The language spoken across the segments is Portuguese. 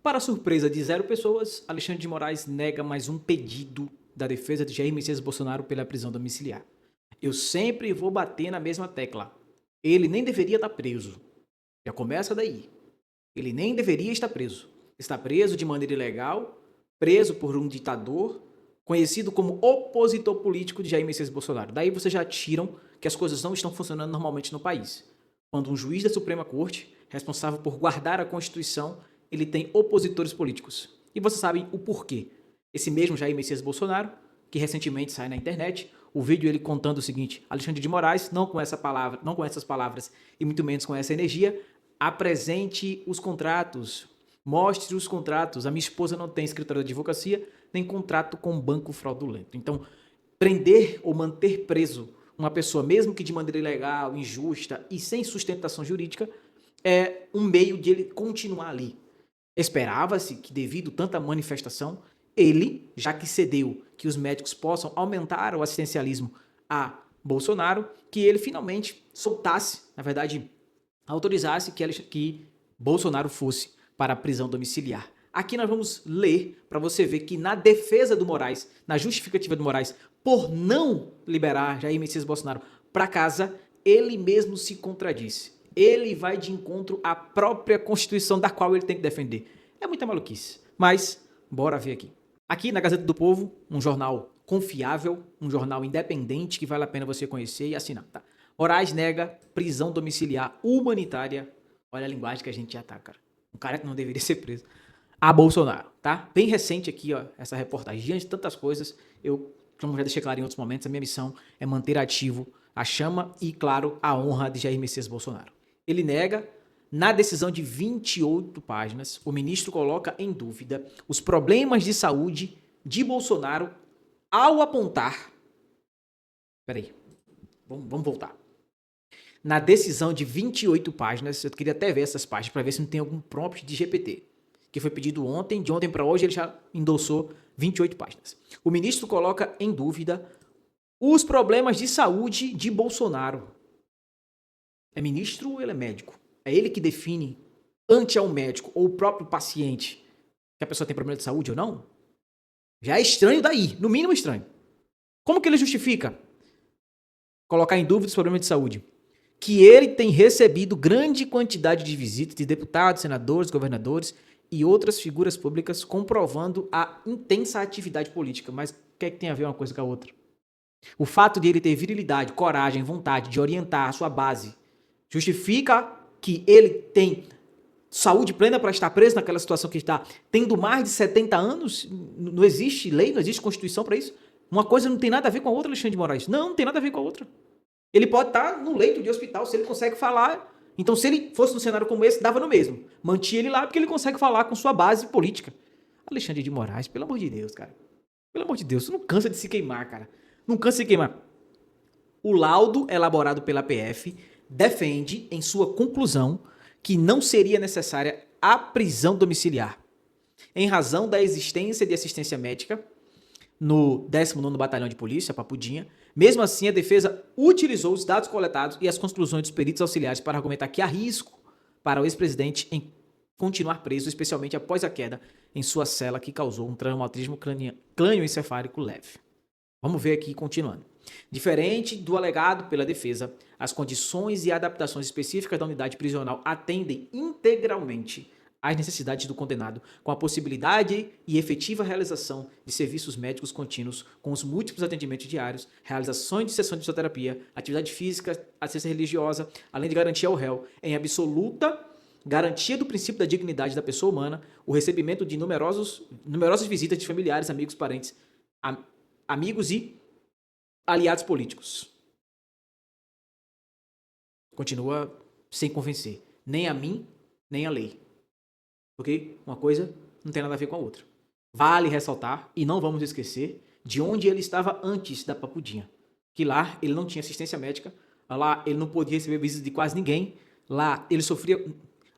Para a surpresa de 0 pessoas, Alexandre de Moraes nega mais um pedido da defesa de Jair Messias Bolsonaro pela prisão domiciliar. Eu sempre vou bater na mesma tecla. Ele nem deveria estar preso. Já começa daí. Ele nem deveria estar preso. Está preso de maneira ilegal, preso por um ditador, conhecido como opositor político de Jair Messias Bolsonaro. Daí vocês já tiram que as coisas não estão funcionando normalmente no país. Quando um juiz da Suprema Corte, responsável por guardar a Constituição, ele tem opositores políticos. E vocês sabem o porquê. Esse mesmo Jair Messias Bolsonaro, que recentemente sai na internet, o vídeo ele contando o seguinte: Alexandre de Moraes, não com essas palavras e muito menos com essa energia, apresente os contratos, mostre os contratos. A minha esposa não tem escritório de advocacia, nem contrato com banco fraudulento. Então, prender ou manter preso uma pessoa, mesmo que de maneira ilegal, injusta e sem sustentação jurídica, é um meio de ele continuar ali. Esperava-se que, devido a tanta manifestação, ele, já que cedeu que os médicos possam aumentar o assistencialismo a Bolsonaro, que ele finalmente soltasse, na verdade, autorizasse que Bolsonaro fosse para a prisão domiciliar. Aqui nós vamos ler para você ver que na defesa do Moraes, na justificativa do Moraes, por não liberar Jair Messias Bolsonaro para casa, ele mesmo se contradisse. Ele vai de encontro à própria Constituição da qual ele tem que defender. É muita maluquice, mas bora ver aqui. Aqui na Gazeta do Povo, um jornal confiável, um jornal independente que vale a pena você conhecer e assinar, tá? Moraes nega prisão domiciliar humanitária. Olha a linguagem que a gente já tá, cara. Um cara que não deveria ser preso. A Bolsonaro, tá? Bem recente aqui, ó, essa reportagem. Diante de tantas coisas, eu, como já deixei claro em outros momentos, a minha missão é manter ativo a chama e, claro, a honra de Jair Messias Bolsonaro. Ele nega, na decisão de 28 páginas, o ministro coloca em dúvida os problemas de saúde de Bolsonaro ao apontar... Peraí, vamos voltar. Na decisão de 28 páginas, eu queria até ver essas páginas para ver se não tem algum prompt de GPT, que foi pedido ontem, de ontem para hoje ele já endossou 28 páginas. O ministro coloca em dúvida os problemas de saúde de Bolsonaro. É ministro ou ele é médico? É ele que define, ante ao médico ou o próprio paciente, que a pessoa tem problema de saúde ou não? Já é estranho daí, no mínimo estranho. Como que ele justifica colocar em dúvida os problemas de saúde? Que ele tem recebido grande quantidade de visitas de deputados, senadores, governadores e outras figuras públicas comprovando a intensa atividade política. Mas o que é que tem a ver uma coisa com a outra? O fato de ele ter virilidade, coragem, vontade de orientar a sua base justifica que ele tem saúde plena para estar preso naquela situação que está, tendo mais de 70 anos? Não existe lei, não existe Constituição para isso? Uma coisa não tem nada a ver com a outra, Alexandre de Moraes. Não tem nada a ver com a outra. Ele pode estar no leito de hospital, se ele consegue falar. Então, se ele fosse num cenário como esse, dava no mesmo. Mantinha ele lá porque ele consegue falar com sua base política. Alexandre de Moraes, pelo amor de Deus, cara. Pelo amor de Deus, você não cansa de se queimar, cara. Não cansa de se queimar. O laudo elaborado pela PF defende, em sua conclusão, que não seria necessária a prisão domiciliar, em razão da existência de assistência médica no 19º Batalhão de Polícia, Papudinha. Mesmo assim, a defesa utilizou os dados coletados e as conclusões dos peritos auxiliares para argumentar que há risco para o ex-presidente em continuar preso, especialmente após a queda em sua cela que causou um traumatismo crânioencefálico leve. Vamos ver aqui, continuando. Diferente do alegado pela defesa, as condições e adaptações específicas da unidade prisional atendem integralmente às necessidades do condenado, com a possibilidade e efetiva realização de serviços médicos contínuos, com os múltiplos atendimentos diários, realizações de sessões de fisioterapia, atividade física, assistência religiosa, além de garantir ao réu, em absoluta garantia do princípio da dignidade da pessoa humana, o recebimento de numerosas visitas de familiares, amigos, parentes, amigos e aliados políticos. Continua sem convencer. Nem a mim, nem a lei. Ok? Uma coisa não tem nada a ver com a outra. Vale ressaltar, e não vamos esquecer, de onde ele estava antes da Papudinha. Que lá ele não tinha assistência médica, lá ele não podia receber visita de quase ninguém, lá ele sofria...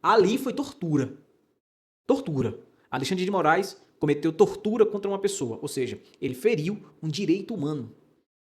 Ali foi tortura. Tortura. Alexandre de Moraes cometeu tortura contra uma pessoa, ou seja, ele feriu um direito humano.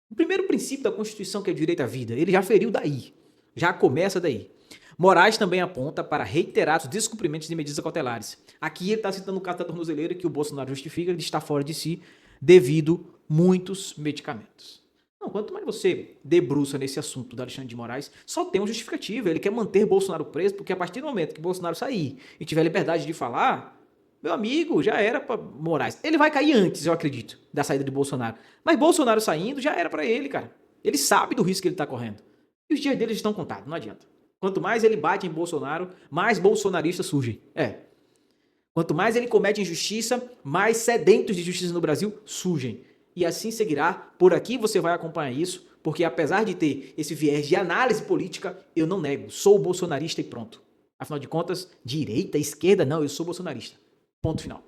O primeiro princípio da Constituição, que é o direito à vida, ele já feriu daí. Já começa daí. Moraes também aponta para reiterados descumprimentos de medidas cautelares. Aqui ele está citando o caso da tornozeleira que o Bolsonaro justifica de estar fora de si devido muitos medicamentos. Não, quanto mais você debruça nesse assunto do Alexandre de Moraes, só tem uma justificativa. Ele quer manter Bolsonaro preso, porque a partir do momento que Bolsonaro sair e tiver liberdade de falar, meu amigo, já era para Moraes. Ele vai cair antes, eu acredito, da saída de Bolsonaro. Mas Bolsonaro saindo, já era para ele, cara. Ele sabe do risco que ele está correndo. E os dias dele estão contados, não adianta. Quanto mais ele bate em Bolsonaro, mais bolsonaristas surgem. Quanto mais ele comete injustiça, mais sedentos de justiça no Brasil surgem. E assim seguirá. Por aqui você vai acompanhar isso, porque apesar de ter esse viés de análise política, eu não nego. Sou bolsonarista e pronto. Afinal de contas, direita, esquerda, não, eu sou bolsonarista. Ponto final.